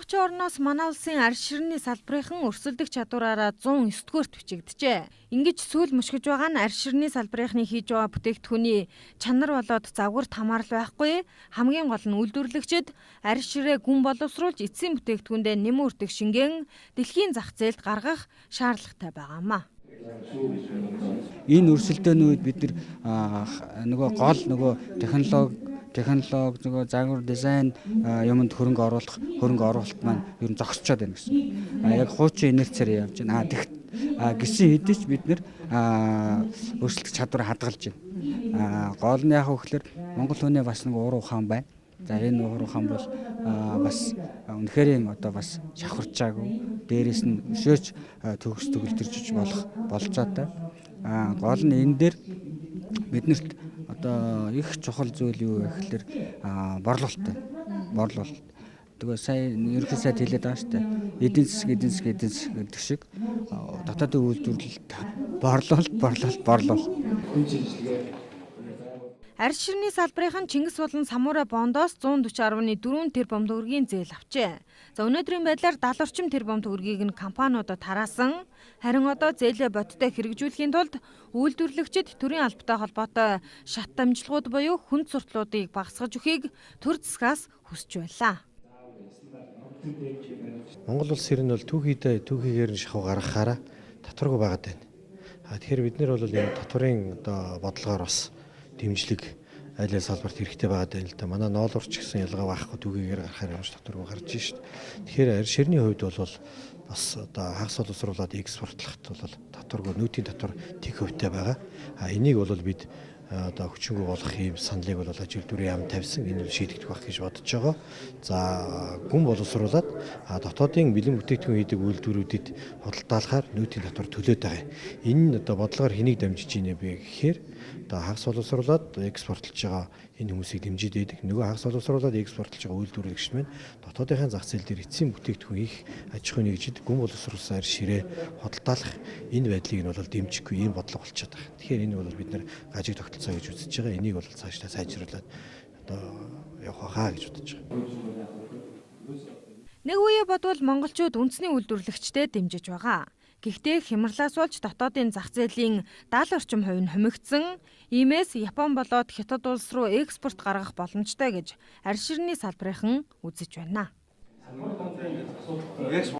Монголчин орноос манай улсын арь ширний салбарынхан өрсөлдөх чадвараараа 109-р бичигджээ. Ингэж сүүл мушгиж байгаа нь арь ширний салбарынхны хийж байгаа бүтээгдэхүүний чанар болоод загварт хамаарал байхгүй. Хамгийн гол нь үйлдвэрлэгчид арь ширээ гүн боловсруулж эцсийн бүтээгдэхүүндээ нэмэн үрдэх шингэн дэлхийн зах зээлд гаргах шаардлагатай байгаамаа. Энэ өрсөлдөөнүүд бид нөгөө технологи нөгөө загвар дизайн юмд хөрөнгө оруулалт маань ер нь зогсчод байна гэсэн. Яг хуучин инерцээр явж байна. Гисэн хэдий ч бид нэр өрсөлдөх чадвар хадгалж байна. Гол нь яг хөөхлөр Монгол хүний бас нэг уур ухаан байна. За энэ уур ухаан бол бас үнэхээр бас шавхарчаагүй. Дээрээс нь өшөөж төгс төгөлдөрж болж байгаа. Гол нь энэ дээр биднэрт их чухал зүйл юу вэ гэхээр борлуулалт байна. Тэгээ сая ерөнхий сайд хэлээд байгаа шүү дээ. Эдийн засаг гэдэг шиг дотоодын үйлдвэрлэлт борлуулалт. Арь ширний салбарынхан Чингис болон Самура бондоос 140.4 тэрбум төгрөгийн зээл авчээ. За өнөөдрийн байдлаар 70 орчим тэрбум төгрөгийг нь компаниудад тараасан. Харин одоо зээлээ бодиттой хэрэгжүүлэхийн тулд үйлдвэрлэгчид төрийн албатай холбоотой шат дамжлагууд буюу хүнд сурталуудыг багасгаж өгөхийг төр засгаас хүсэж байлаа. Монгол улс ер нь бол түүхийгээр нь шахуу гаргахаараа татваргүй байгаад байна. Тэгэхээр бид нар бол энэ татварын бодлогоор бас дэмжлэг айл салбарт хэрэгтэй байгаад байна л да. Манай ноолурч гэсэн ялгаа байхгүй түүгээр гарахаар явж татваргүй гарч шít. Тэгэхээр арь ширний хувьд бол бас хагас боловсруулаад экспортлоход бол татваргүй нүүтийн татвар тэг хөвтэй байгаа. Энийг бол бид хүчингү болох юм саналыг бол ажил дүрийн яам тавьсан энэ шийдэгдэх байх гэж бодож байгаа. За гүн боловсруулаад дотоодын бэлэн бүтээгдэхүүн хийдэг үйлдвэрүүдэд худалдаалахаар нүүтийн татвар төлөөд байгаа. Энэ бодлогоор хэнийг дамжиж ийнэ бэ гэхээр хагас боловсруулаад экспортлж байгаа энэ хүмүүсийг дэмжиж байдаг. Нөгөө хагас боловсруулаад экспортлж байгаа үйлдвэрлэгч маань дотоодынхаа зах зээл дээр эцсийн бүтээгдэхүүн их аж ахуйн нэгжид гүн боловсруулсан арь ширээ худалдаалах энэ байдлыг нь бол дэмжихгүй ийм бодлого болчиход байгаа. Тэгэхээр энэ бол бид нар гажиг тогтолцоо гэж үзэж байгаа. Энийг бол цаашдаа сайжруулад явах хаа гэж бодож байгаа. Нэг үе бодвол монголчууд үндэсний үйлдвэрлэгчдэд дэмжиж байгаа. Гэхдээ хямралаас болж дотоодын зах зээлийн 70 орчим хувь нь хумигдсан. Иймээс Япон болоод Хятад улс руу экспорт гаргах боломжтой гэж арь ширний салбарынхан үзэж байна.